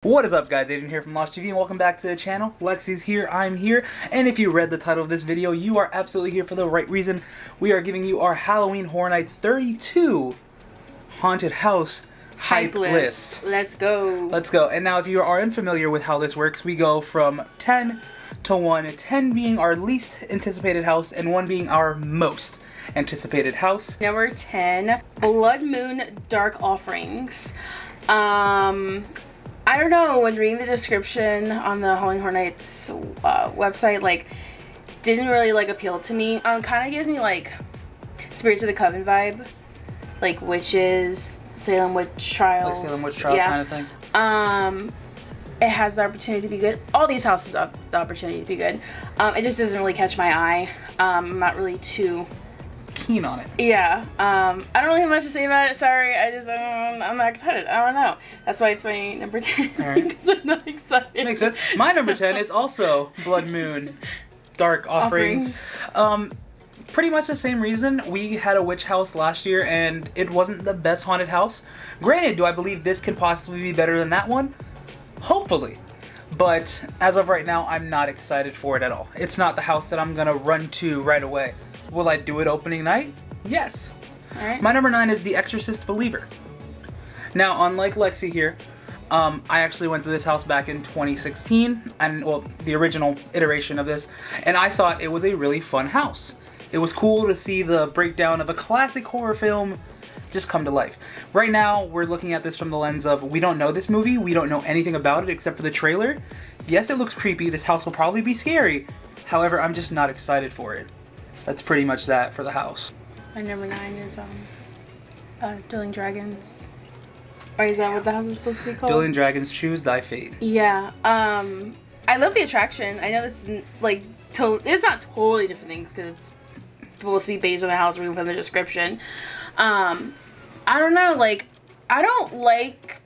What is up, guys? Adrian here from Losh TV and welcome back to the channel. Lexi's here, I'm here, and if you read the title of this video, you are absolutely here for the right reason. We are giving you our Halloween Horror Nights 32 Haunted House Hypelist. Let's go. Let's go. And now if you are unfamiliar with how this works, we go from 10 to 1, 10 being our least anticipated house and 1 being our most anticipated house. Number 10, Blood Moon Dark Offerings. I don't know, when reading the description on the Halloween Horror Nights website, like, didn't really, like, appeal to me. Kind of gives me, like, Spirits of the Coven vibe. Like, witches, Salem Witch Trials. Like Salem Witch Trials kind of thing. It has the opportunity to be good. All these houses have the opportunity to be good. It just doesn't really catch my eye. I'm not really too keen on it. Yeah. I don't really have much to say about it. Sorry. I'm not excited. I don't know. That's why it's my number 10. All right. Because I'm not excited. Makes sense. My number 10 is also Blood Moon Dark Offerings. Pretty much the same reason. We had a witch house last year and it wasn't the best haunted house. Granted, do I believe this can possibly be better than that one? Hopefully. But as of right now, I'm not excited for it at all. It's not the house that I'm gonna run to right away. Will I do it opening night? Yes. All right. My number 9 is The Exorcist Believer. Now, unlike Lexi here, I actually went to this house back in 2016, and well, the original iteration of this, and I thought it was a really fun house. It was cool to see the breakdown of a classic horror film just come to life. Right now, we're looking at this from the lens of, we don't know this movie, we don't know anything about it except for the trailer. Yes, it looks creepy, this house will probably be scary, however, I'm just not excited for it. That's pretty much that for the house. My number 9 is Dueling Dragons. Or is that what the house is supposed to be called? Dueling Dragons, Choose Thy Fate. Yeah. I love the attraction. I know this is like it's not totally different things because it's supposed to be based on the house reading from the description. I don't know, like, I don't like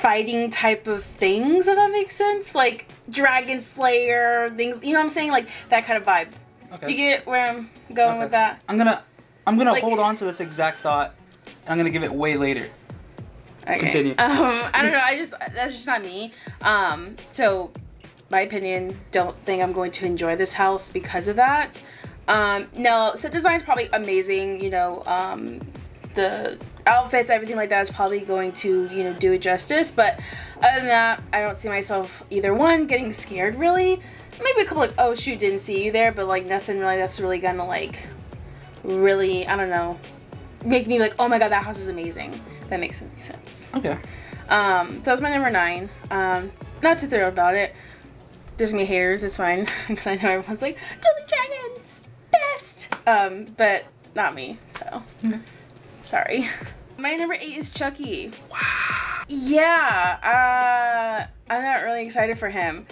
fighting type of things, if that makes sense. Like Dragon Slayer, things, you know what I'm saying? Like that kind of vibe. Okay. Do you get where I'm going with that? I'm gonna like, hold on to this exact thought and I'm gonna give it way later. Okay. Continue. I don't know, that's just not me. So my opinion, don't think I'm going to enjoy this house because of that. No, set design's probably amazing, you know, the outfits, everything like that is probably going to, you know, do it justice, but other than that, I don't see myself either one getting scared really. Maybe a couple like, oh shoot, didn't see you there, but like nothing really that's really gonna like really, I don't know, make me like, oh my god, that house is amazing. That makes any sense. Okay. So that's my number 9. Not too thrilled about it. There's gonna be haters, it's fine. Because I know everyone's like, Dueling Dragons, best! But not me, so sorry. My number 8 is Chucky. Wow. Yeah, I'm not really excited for him.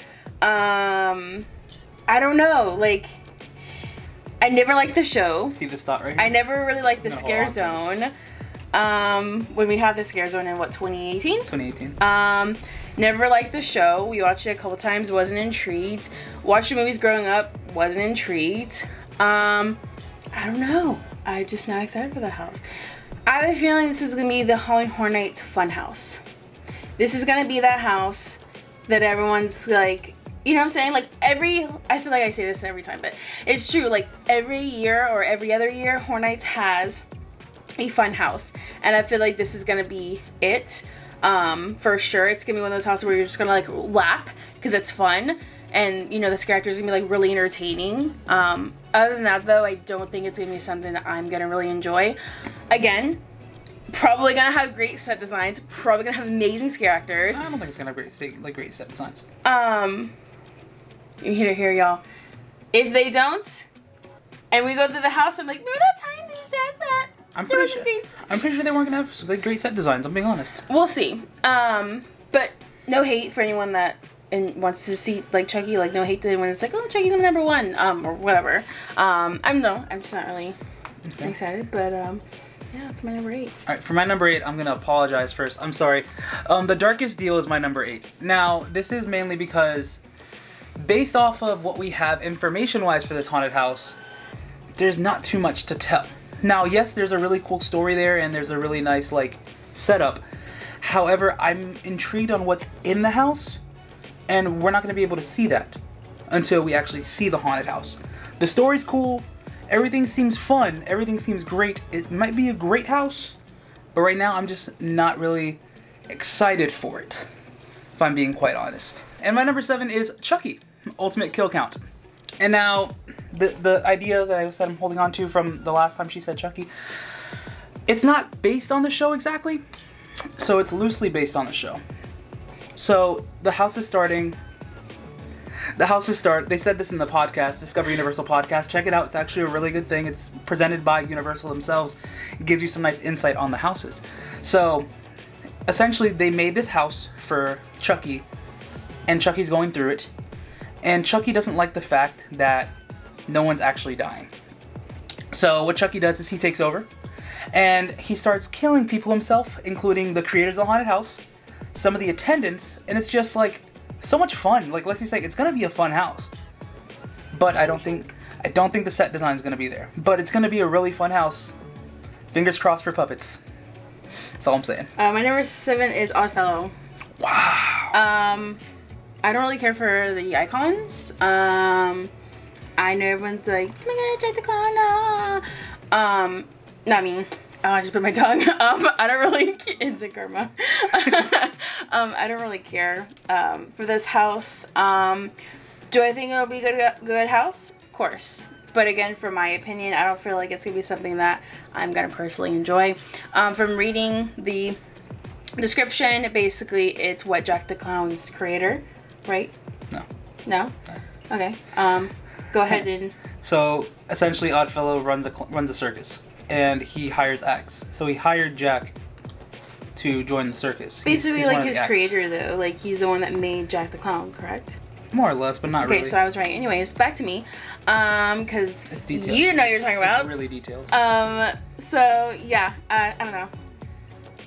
I don't know, like, I never liked the show. See this thought right here? I never really liked the scare zone. When we had the scare zone in what, 2018? 2018. Never liked the show. We watched it a couple times, wasn't intrigued. Watched the movies growing up, wasn't intrigued. I don't know. I'm just not excited for the house. I have a feeling this is gonna be the Halloween Horror Nights fun house. This is gonna be that house that everyone's like, you know what I'm saying? Like I feel like I say this every time, but it's true. Like every year or every other year, Horror Nights has a fun house. And I feel like this is gonna be it. For sure. It's gonna be one of those houses where you're just gonna like lap because it's fun. And you know, this character's gonna be like really entertaining. Other than that though, I don't think it's gonna be something that I'm gonna really enjoy. Again, probably gonna have great set designs, probably gonna have amazing scare actors. I don't think it's gonna have great set designs. You hear y'all. If they don't, and we go to the house, I'm like, remember that time they said that? I'm pretty sure they weren't gonna have like great set designs, I'm being honest. We'll see. But no hate for anyone that wants to see like Chucky, like no hate to anyone that's like, oh, Chucky's my number 1, or whatever. I'm just not really excited, but yeah, it's my number 8. Alright, for my number 8, I'm gonna apologize first. I'm sorry. The Darkest Deal is my number 8. Now, this is mainly because, based off of what we have information-wise for this haunted house, there's not too much to tell. Now, yes, there's a really cool story there, and there's a really nice, like, setup. However, I'm intrigued on what's in the house, and we're not going to be able to see that until we actually see the haunted house. The story's cool, everything seems fun, everything seems great. It might be a great house, but right now I'm just not really excited for it, if I'm being quite honest. And my number 7 is Chucky, Ultimate Kill Count. And now, the idea that I said I'm holding on to from the last time she said Chucky, it's not based on the show exactly, so it's loosely based on the show. So, the house is starting. They said this in the podcast, Discover Universal podcast. Check it out, it's actually a really good thing. It's presented by Universal themselves. It gives you some nice insight on the houses. So, essentially, they made this house for Chucky, and Chucky's going through it. And Chucky doesn't like the fact that no one's actually dying. So what Chucky does is he takes over, and he starts killing people himself, including the creators of the haunted house, some of the attendants, and it's just like so much fun. Like Lexi's saying, it's gonna be a fun house. But I don't think the set design is gonna be there. But it's gonna be a really fun house. Fingers crossed for puppets. That's all I'm saying. My number 7 is Oddfellow. Wow. I don't really care for the icons. I know everyone's like, oh my god, Jack the Clown. Not me. Oh, I just bit my tongue. I don't really, instant karma. I don't really care for this house. Do I think it'll be a good house? Of course. But again, for my opinion, I don't feel like it's gonna be something that I'm gonna personally enjoy. From reading the description, basically it's what Jack the Clown's creator, right? No. No? Okay. Go ahead and... So, essentially, Oddfellow runs a circus, and he hires acts. So he hired Jack to join the circus. Basically, he's like his creator, though. Like, he's the one that made Jack the Clown, correct? More or less, but not really. Okay, so I was right. Anyways, back to me. Because you didn't know what you were talking about. It's really detailed. So, yeah. I don't know.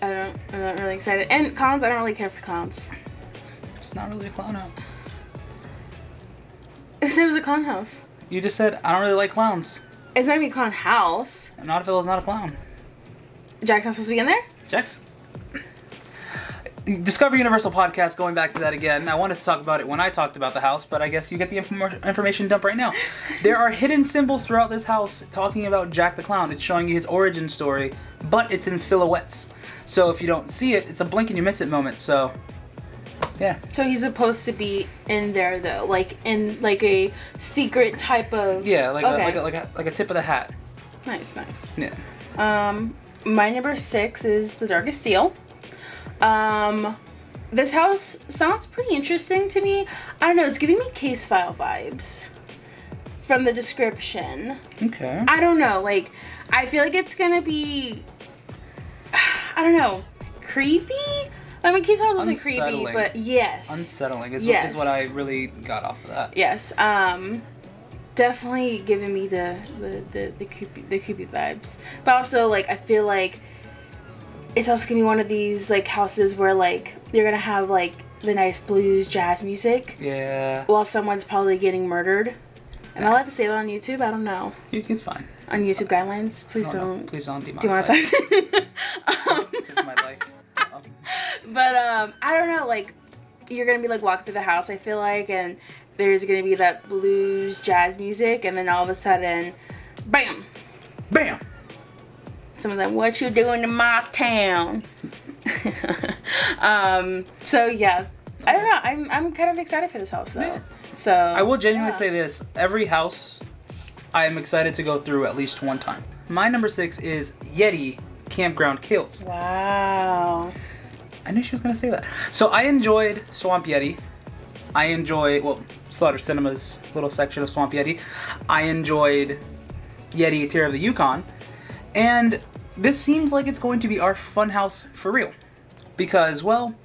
I'm not really excited. And clowns, I don't really care for clowns. It's not really a clown house. I said it was a clown house. You just said, I don't really like clowns. It's not even a clown house. And Oddfellow's not a clown. Jack's not supposed to be in there? Jack's... Discover Universal podcast, going back to that again. I wanted to talk about it when I talked about the house, but I guess you get the information dump right now. There are hidden symbols throughout this house talking about Jack the Clown. It's showing you his origin story, but it's in silhouettes. So if you don't see it, it's a blink and you miss it moment, so... Yeah. So he's supposed to be in there though, like in like a secret type of... Yeah, like a tip of the hat. Nice, nice. Yeah. My number 6 is The Darkest Seal. This house sounds pretty interesting to me. I don't know, it's giving me case file vibes from the description. Okay. I don't know, like, I feel like it's gonna be, I don't know, creepy? I mean, case files wasn't creepy, but yes. Unsettling is what I really got off of that. Yes. Definitely giving me the creepy vibes. But also, like, I feel like it's also gonna be one of these like houses where like you're gonna have like the nice blues jazz music. Yeah. While someone's probably getting murdered. Am I allowed to say that on YouTube? I don't know. It's fine. On YouTube guidelines, please don't. Please don't demonetize. This is my life. But I don't know. Like you're gonna be like walking through the house. I feel like, and there's gonna be that blues jazz music, and then all of a sudden, bam, bam. Someone's like, what you doing in my town? So yeah, I don't know. I'm kind of excited for this house though. Yeah. So I will genuinely say this: every house, I am excited to go through at least one time. My number 6 is Yeti Campground Kills. Wow. I knew she was gonna say that. So I enjoyed Swamp Yeti. I enjoy Slaughter Cinema's little section of Swamp Yeti. I enjoyed Yeti Terror of the Yukon. And this seems like it's going to be our fun house for real. Because, well,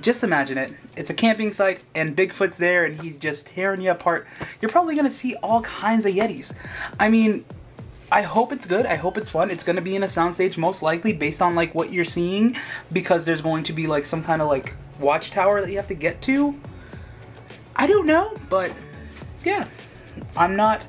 just imagine it. It's a camping site and Bigfoot's there and he's just tearing you apart. You're probably going to see all kinds of Yetis. I mean, I hope it's good. I hope it's fun. It's going to be in a soundstage most likely based on like what you're seeing. Because there's going to be like some kind of like watchtower that you have to get to. I don't know, but yeah. I'm not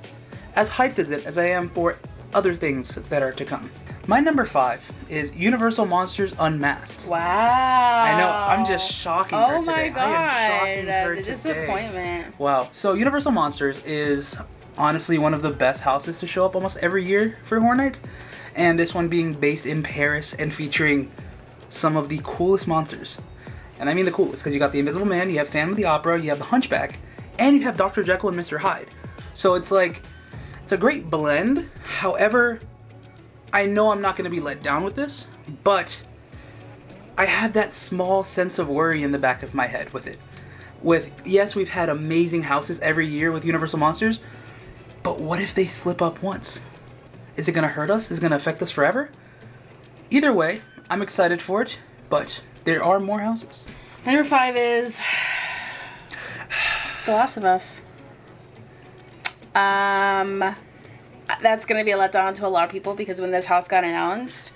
as hyped as I am for other things that are to come. My number 5 is Universal Monsters Unmasked. Wow. I know, I'm just shocking her today. Oh my god. I am shocking her the today. disappointment. Wow. So Universal Monsters is honestly one of the best houses to show up almost every year for Horror Nights. And this one being based in Paris and featuring some of the coolest monsters. And I mean the coolest, because you got the Invisible Man, you have Phantom of the Opera, you have the Hunchback, and you have Dr. Jekyll and Mr. Hyde. So it's like, it's a great blend. However, I know I'm not going to be let down with this, but I have that small sense of worry in the back of my head with it. Yes, we've had amazing houses every year with Universal Monsters, but what if they slip up once? Is it going to hurt us? Is it going to affect us forever? Either way, I'm excited for it, but there are more houses. Number 5 is The Last of Us. That's gonna be a letdown to a lot of people because when this house got announced,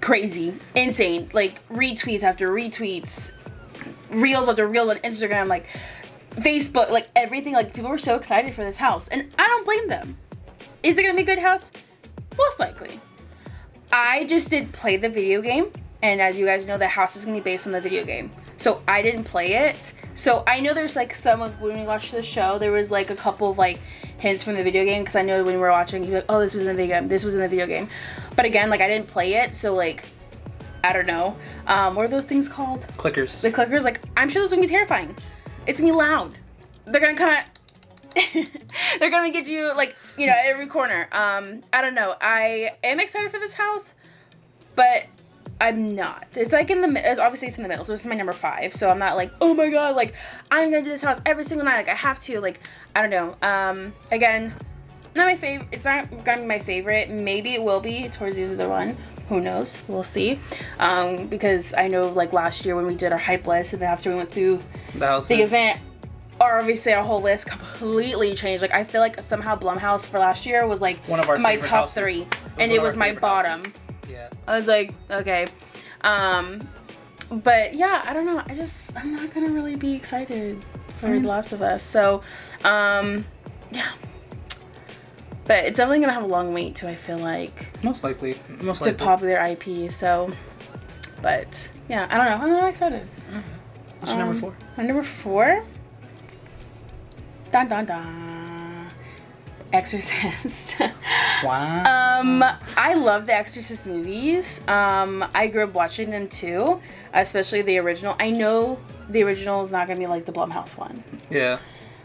crazy, insane, like retweets after retweets, reels after reels on Instagram, like Facebook, like everything, like people were so excited for this house, and I don't blame them. Is it gonna be a good house? Most likely. I just did play the video game, and as you guys know, the house is gonna be based on the video game. So I didn't play it. So I know there's like some, when we watched the show, there was like a couple of like hints from the video game, because I know when we were watching, you'd be like, oh, this was in the video game, this was in the video game. But again, like I didn't play it, so like, I don't know. What are those things called? Clickers. The clickers, like, I'm sure those are gonna be terrifying. It's gonna be loud. They're gonna kind of, they're gonna get you like, you know, every corner. I don't know. I am excited for this house, but I'm not. It's like in the, obviously it's in the middle, so this is my number 5. So I'm not like, oh my god, like I'm gonna do this house every single night. Like I have to. Like I don't know. Again, not my favorite. It's not gonna be my favorite. Maybe it will be towards the end of the run. Who knows? We'll see. Because I know like last year when we did our hype list, and then after we went through the event, obviously our whole list completely changed. Like I feel like somehow Blumhouse for last year was like one of our my top houses. 3, and it was my bottom. Houses. Yeah. I was like, okay. But yeah, I don't know. I'm not gonna really be excited for The Last of Us. So, yeah. But it's definitely gonna have a long wait too, I feel like. Most likely. It's a popular IP, so. But yeah, I don't know. I'm not excited. What's your number 4? My number 4? Dun dun dun. Exorcist. Wow. I love the Exorcist movies. I grew up watching them too, especially the original. I know the original is not gonna be like the Blumhouse one. Yeah.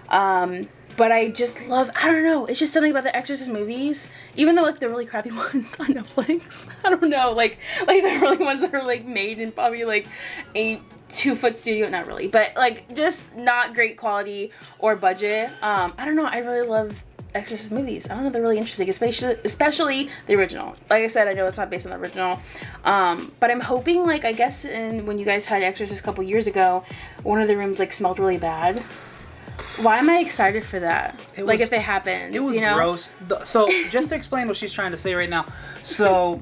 But I just love, I don't know, it's just something about the Exorcist movies, even though like the really crappy ones on Netflix. I don't know, like the really ones that are like made in probably like a 2-foot studio, not really, but like just not great quality or budget. I don't know, I really love Exorcist movies. I don't know, they're really interesting, especially the original. Like I said, I know it's not based on the original, but I'm hoping, like, I guess when you guys had Exorcist a couple years ago, one of the rooms like smelled really bad. Why am I excited for that? Like if it happens, it was, you know? Gross. So just to explain what she's trying to say right now. So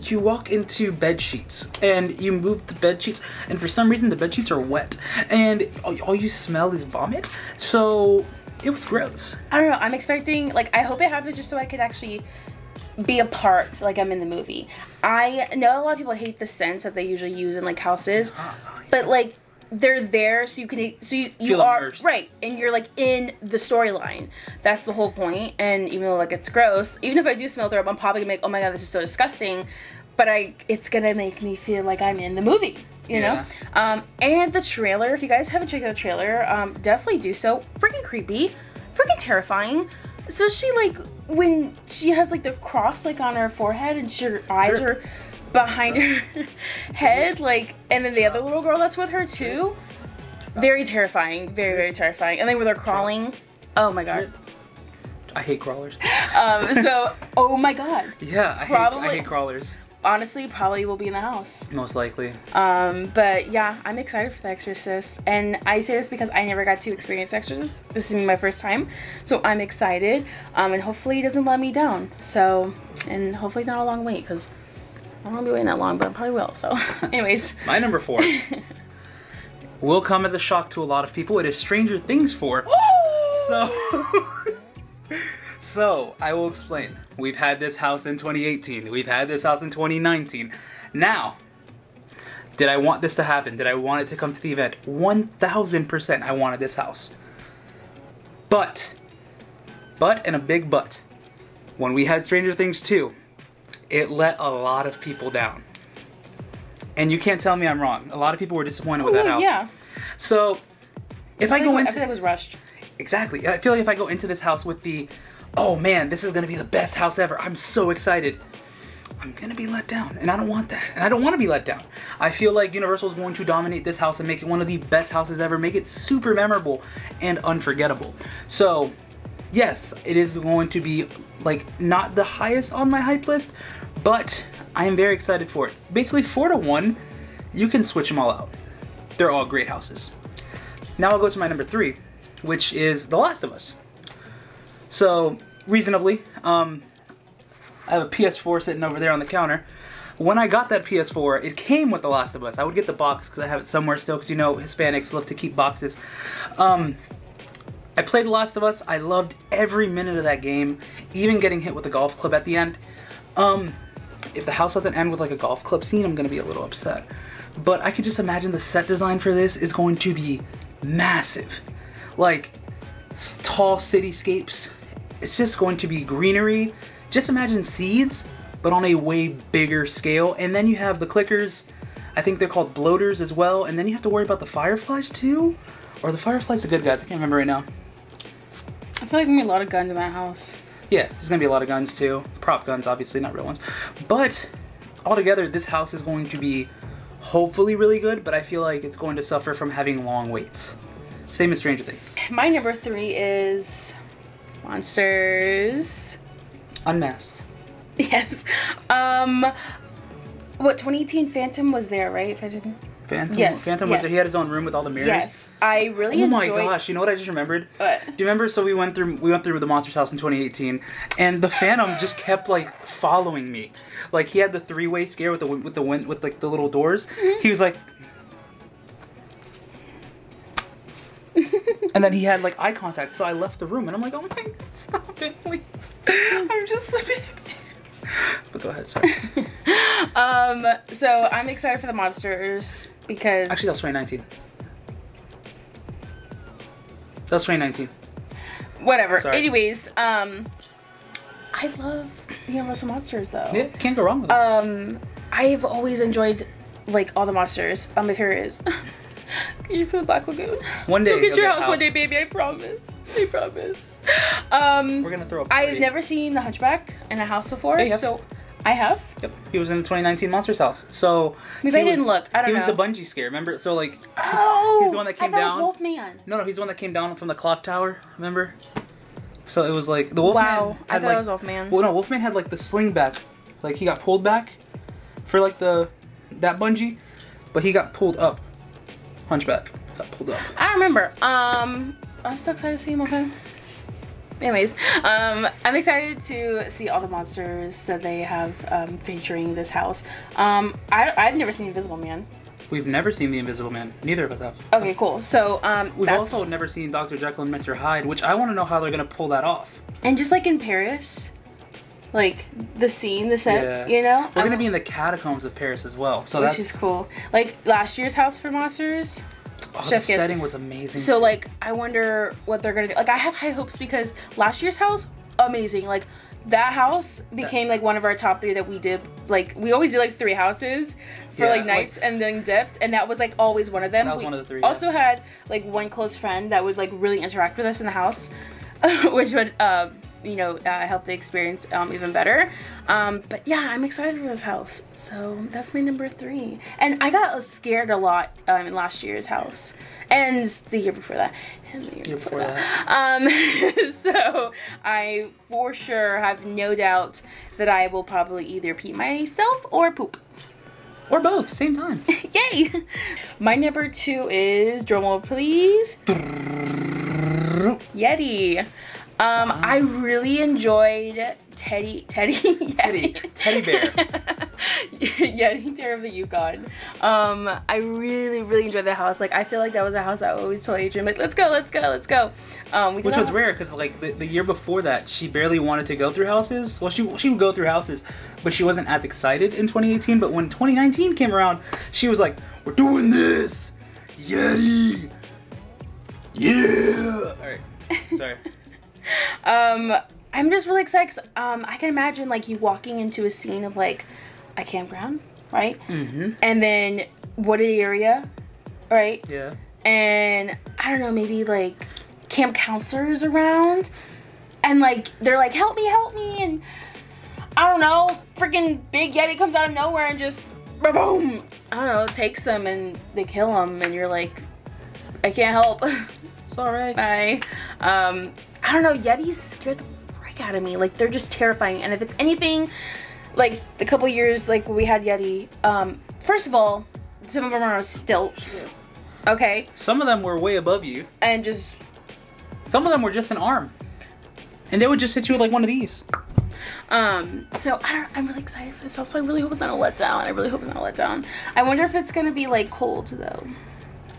you walk into bed sheets and you move the bed sheets, and for some reason the bed sheets are wet, and all you smell is vomit. So it was gross. I don't know. I'm expecting, like, I hope it happens just so I could actually be a part, like I'm in the movie. I know a lot of people hate the scents that they usually use in like houses, but like they're there so you can, so you are immersed. Right, and you're like in the storyline. That's the whole point. And even though like it's gross, even if I do smell throw up, I'm probably gonna be like, oh my god, this is so disgusting, but it's gonna make me feel like I'm in the movie, you know? And the trailer, if you guys haven't checked out the trailer, definitely do so. Freaking creepy, freaking terrifying, especially like when she has like the cross like on her forehead and her eyes are behind her head, like, and then the other little girl that's with her too. Very terrifying, very, very terrifying. And then when they're crawling, oh my god. I hate crawlers. So, oh my god. Yeah, I hate crawlers. Honestly, probably will be in the house. Most likely. But yeah, I'm excited for The Exorcist. And I say this because I never got to experience Exorcist. This is my first time. So I'm excited. And hopefully it doesn't let me down. So, and hopefully not a long wait, because I don't want to be waiting that long, but I probably will. So, anyways. My number 4 will come as a shock to a lot of people. It is Stranger Things 4. So, I will explain. We've had this house in 2018. We've had this house in 2019. Now, did I want this to happen? Did I want it to come to the event? 1000% I wanted this house. But, and a big but, when we had Stranger Things 2, it let a lot of people down. And you can't tell me I'm wrong. A lot of people were disappointed with that house. Yeah. So, if I go into... I feel like it was rushed. Exactly. I feel like if I go into this house with the, oh man, this is going to be the best house ever, I'm so excited, I'm going to be let down. And I don't want that. And I don't want to be let down. I feel like Universal is going to dominate this house and make it one of the best houses ever, make it super memorable and unforgettable. So, yes, it is going to be, like, not the highest on my hype list, but I am very excited for it. Basically, 4 to 1, you can switch them all out. They're all great houses. Now I'll go to my number 3, which is The Last of Us. So, reasonably, I have a PS4 sitting over there on the counter. When I got that PS4, it came with The Last of Us. I would get the box because I have it somewhere still, because you know Hispanics love to keep boxes. I played The Last of Us. I loved every minute of that game, even getting hit with a golf club at the end. If the house doesn't end with like a golf club scene, I'm going to be a little upset. But I could just imagine the set design for this is going to be massive. Like, tall cityscapes. It's just going to be greenery. Just imagine seeds, but on a way bigger scale. And then you have the clickers. I think they're called bloaters as well. And then you have to worry about the fireflies too. Or the fireflies, the good guys. I can't remember right now. I feel like there's gonna be a lot of guns in that house. Yeah, there's gonna be a lot of guns too. Prop guns, obviously, not real ones. But altogether, this house is going to be hopefully really good, but I feel like it's going to suffer from having long waits. Same as Stranger Things. My number 3 is Monsters. Unmasked. Yes. What, 2018 Phantom was there, right? Phantom? Yes. Phantom was there. He had his own room with all the mirrors. Yes. I really enjoyed... Oh my gosh, you know what I just remembered? What? Do you remember, so we went through the Monsters house in 2018, and the Phantom just kept like following me. Like, he had the 3-way scare with like the little doors. He was like, and then he had like eye contact, so I left the room and I'm like, oh my god, stop it, please. I'm just a baby. But go ahead, sorry. So I'm excited for the Monsters because... Actually, that was 2019. That was 2019. Whatever. Sorry. Anyways, I love Universal Monsters though. Yeah, can't go wrong with it. I've always enjoyed like all the monsters. My favorite is Could you feel Black Lagoon? One day. You'll get your house one day, baby. I promise. I promise. We're gonna throw a party. I've never seen the Hunchback in a house before, Yeah, so I have. Yep. He was in the 2019 Monsters house. So maybe I didn't look. I don't know. He was the bungee scare. Remember? So like. Oh. He's the one that came down. It was Wolfman. No, he's the one that came down from the clock tower. Remember? So it was like the Wolfman. Wow. I thought like, it was Wolfman. Well, no, Wolfman had like the sling back. Like he got pulled back for like that bungee, but he got pulled up. Hunchback got pulled up. I don't remember. I'm so excited to see him. Okay. Anyways, I'm excited to see all the monsters that they have featuring this house. I've never seen Invisible Man. We've never seen the Invisible Man. Neither of us have. Okay, cool. So we've also never seen Dr. Jekyll and Mr. Hyde, which I want to know how they're gonna pull that off. And just like in Paris, like the scene, the set, yeah. You know, we're gonna be in the catacombs of Paris as well. So which is cool. Like last year's House for Monsters. Oh, the setting was amazing. So like, I wonder what they're gonna do. Like, I have high hopes because last year's house, amazing. Like, that house became like one of our top 3 that we did. Like, we always do like 3 houses for like nights and then dipped, and that was like always one of them. That was one of the 3. Also had like one close friend that would like really interact with us in the house, which would you know, help the experience even better. But yeah, I'm excited for this house. So that's my number 3. And I got scared a lot in last year's house. And the year before that. And the year before that. So I for sure have no doubt that I will probably either pee myself or poop. Or both, same time. Yay! My number 2 is, drumroll please, Yeti. Wow. I really enjoyed Teddy Bear. Yeti Terror of the Yukon. I really enjoyed the house. Like, I feel like that was a house I would always tell Adrian, like, let's go. Which was rare, because like the year before that, she barely wanted to go through houses. Well, she would go through houses, but she wasn't as excited in 2018. But when 2019 came around, she was like, we're doing this! Yeti! Yeah! Alright, sorry. I'm just really excited, 'cause, I can imagine, like, you walking into a scene of, like, a campground, right? Mm-hmm. And then wooded area, right? Yeah. And, I don't know, maybe, like, camp counselors around. And, like, they're like, help me, and, I don't know, freaking big Yeti comes out of nowhere and just, boom! I don't know, takes them and they kill them, and you're like, I can't help. Sorry. Bye. I don't know, Yetis scare the frick out of me. Like, they're just terrifying. And if it's anything like the couple years like when we had Yeti, first of all, some of them are on stilts. Okay. Some of them were way above you. And just some of them were just an arm. And they would just hit you with like one of these. So I'm really excited for this house. So I really hope it's not a letdown. I wonder if it's gonna be like cold though.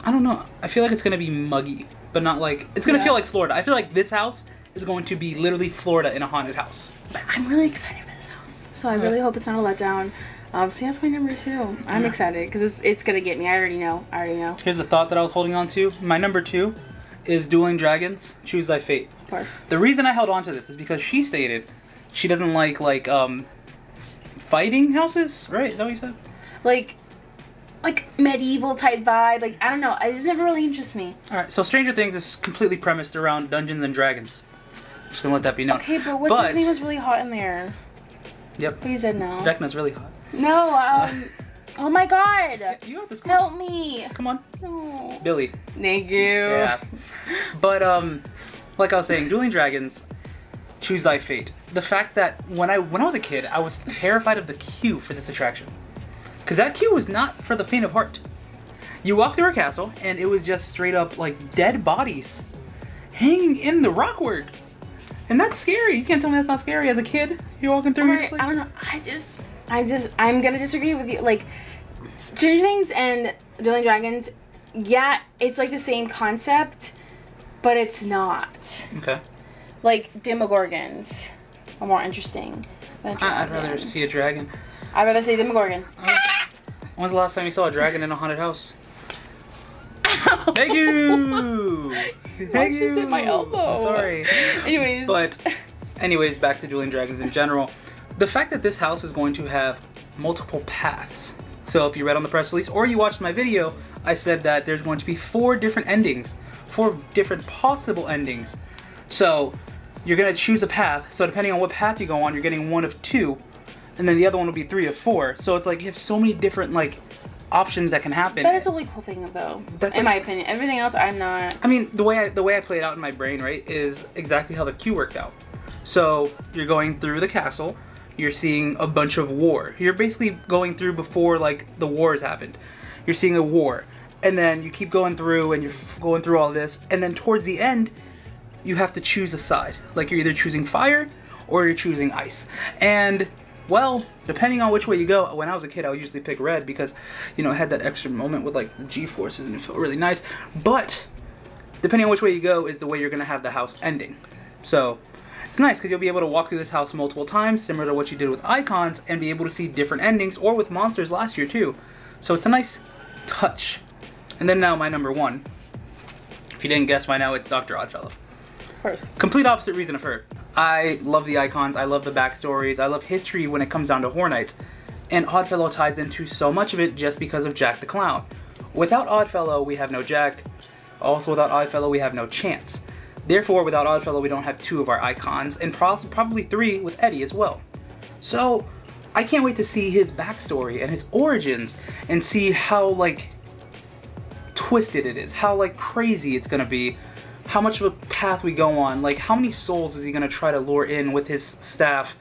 I don't know. I feel like it's gonna be muggy, but not like, it's gonna feel like Florida. I feel like this house is going to be literally Florida in a haunted house. But I'm really excited for this house. So I really hope it's not a letdown. So that's my number 2. I'm excited because it's gonna get me. I already know. Here's the thought that I was holding on to. My number 2 is Dueling Dragons, Choose Thy Fate. Of course. The reason I held on to this is because she stated she doesn't like fighting houses, right? Is that what you said? Like medieval type vibe. Like, I don't know. It just never really interests me. Alright, so Stranger Things is completely premised around Dungeons and Dragons. Just gonna let that be known. Okay, but what's his name was really hot in there? Yep. He said no. Vecna's really hot. No, oh my god. You got this. Help me. Come on. No. Billy. Thank you. Yeah. But, like I was saying, Dueling Dragons, Choose Thy Fate. The fact that when I was a kid, I was terrified of the queue for this attraction. Because that queue was not for the faint of heart. You walk through a castle, and it was just straight up, like, dead bodies hanging in the rockwork. And that's scary. You can't tell me that's not scary as a kid. You're walking through. Right, I don't know. I'm gonna disagree with you. Like, Stranger Things and Dueling Dragons, yeah, it's like the same concept, but it's not. Okay. Like, Demogorgons are more interesting than I'd rather see a dragon. I'd rather see Demogorgon. When's the last time you saw a dragon in a haunted house? Thank you! Thank you! Hit my elbow. I'm sorry. Anyways, back to Dueling Dragons in general. The fact that this house is going to have multiple paths. So if you read on the press release or you watched my video, I said that there's going to be 4 different endings. 4 different possible endings. So you're going to choose a path. So depending on what path you go on, you're getting 1 of 2. And then the other one will be 3 of 4. So it's like you have so many different like options that can happen. That is a really cool thing though. That's in my opinion. Everything else I'm not. I mean, the way I play it out in my brain, right, is exactly how the queue worked out. So you're going through the castle, you're seeing a bunch of war. You're basically going through before like the wars happened. You're seeing a war. And then you keep going through and you're going through all this, and then towards the end you have to choose a side. Like you're either choosing fire or you're choosing ice. And well, depending on which way you go, when I was a kid I would usually pick red because, you know, it had that extra moment with like the G-forces and it felt really nice. But depending on which way you go is the way you're gonna have the house ending. So it's nice because you'll be able to walk through this house multiple times, similar to what you did with Icons, and be able to see different endings, or with Monsters last year too. So it's a nice touch. And then now my number 1. If you didn't guess by now, it's Dr. Oddfellow. Of course. Complete opposite reason of her. I love the Icons, I love the backstories, I love history when it comes down to Horror Nights. And Oddfellow ties into so much of it just because of Jack the Clown. Without Oddfellow, we have no Jack. Also without Oddfellow, we have no Chance. Therefore, without Oddfellow, we don't have 2 of our icons, and probably 3 with Eddie as well. So, I can't wait to see his backstory and his origins, and see how, like, twisted it is, how, like, crazy it's gonna be, how much of a path we go on, like, how many souls is he gonna try to lure in with his staff.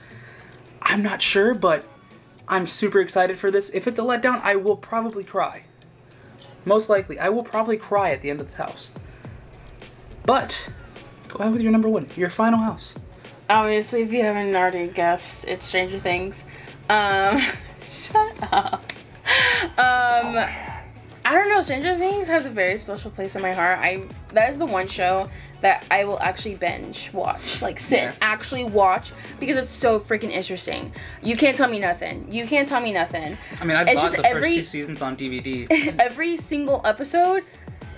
I'm not sure, but I'm super excited for this. If it's a letdown, I will probably cry. Most likely, I will probably cry at the end of this house. But go ahead with your number 1, your final house. Obviously, if you haven't already guessed, it's Stranger Things. Shut up. I don't know. Stranger Things has a very special place in my heart. That is the one show that I will actually binge watch, like actually watch, because it's so freaking interesting. You can't tell me nothing. You can't tell me nothing. I mean, I've bought the first 2 seasons on DVD. Every single episode,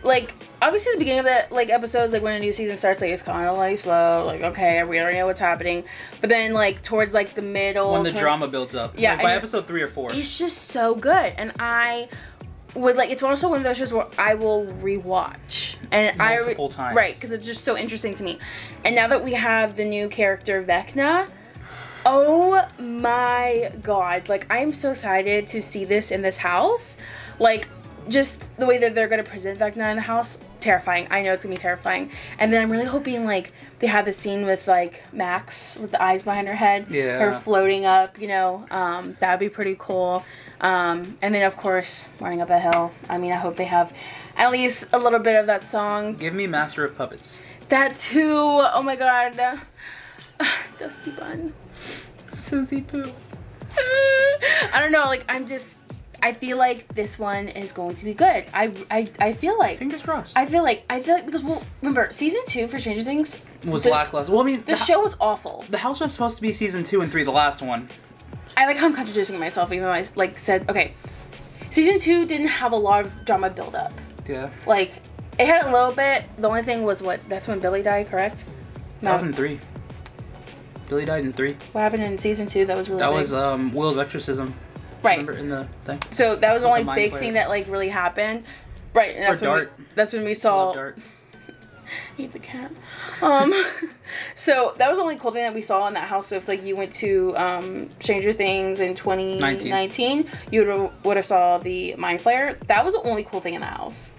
like obviously the beginning of the like episodes, like when a new season starts, like it's kind of like slow, like okay, we already know what's happening. But then like towards like the middle, when the drama builds up, yeah, like, by episode 3 or 4, it's just so good. And I would like, it's also one of those shows where I will rewatch and multiple times, right, because it's just so interesting to me. And now that we have the new character Vecna, oh my god, like I am so excited to see this in this house. Like just the way that they're gonna present Vecna in the house, terrifying. I know it's gonna be terrifying. And then I'm really hoping like they have the scene with like Max with the eyes behind her head, her floating up, you know, that'd be pretty cool. And then of course running up a hill. I mean, I hope they have at least a little bit of that song. Give me Master of Puppets. That too. Oh my god. Dusty Bun, Susie Poo. I don't know, like I feel like this one is going to be good. I feel like, fingers crossed. I feel like because, well, remember season 2 for Stranger Things was lackluster. Well, I mean, the show was awful. The house was supposed to be season 2 and 3, the last one. I like how I'm contradicting myself, even though I like said, okay, season 2 didn't have a lot of drama build up. Yeah. Like it had a little bit. The only thing was that's when Billy died, correct? No. That was in 3. Billy died in 3. What happened in season 2 that was really big? That was Will's exorcism. Right. Remember in the thing? So that was the only big thing that like really happened. Right. And that's when we saw Dart. Eat the cat. So that was the only cool thing that we saw in that house. So if like you went to Stranger Things in 2019, you would have saw the Mind Flayer. That was the only cool thing in the house.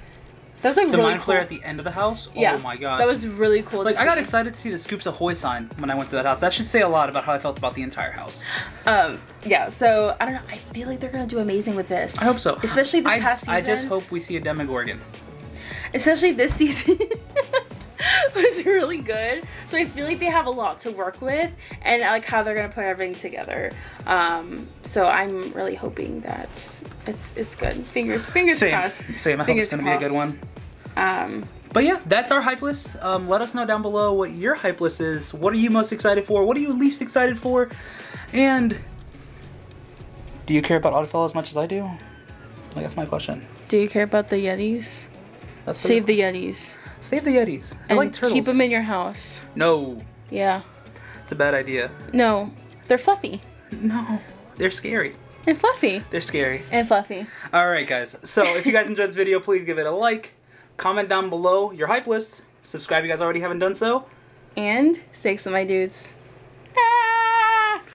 That was like the really Mind Flayer at the end of the house. Yeah. Oh my god. That was really cool. Like I got excited to see the Scoops Ahoy sign when I went to that house. That should say a lot about how I felt about the entire house. Yeah. So I don't know. I feel like they're gonna do amazing with this. I hope so. Especially this past season. I just hope we see a Demogorgon. Especially this season was really good. So I feel like they have a lot to work with, and I like how they're gonna put everything together. So I'm really hoping that it's good. Fingers crossed. Same. I hope it's gonna be a good one. But yeah, that's our hype list. Let us know down below what your hype list is. What are you most excited for? What are you least excited for? And do you care about Audifel as much as I do? Like, that's my question. Do you care about the Yetis? Save the Yetis. Save the Yetis. I like turtles. Keep them in your house. No. Yeah. It's a bad idea. No. They're fluffy. No. They're scary. And fluffy. They're scary. And fluffy. Alright guys, so if you guys enjoyed this video, please give it a like. Comment down below your hype list. Subscribe if you guys already haven't done so. And say some my dudes.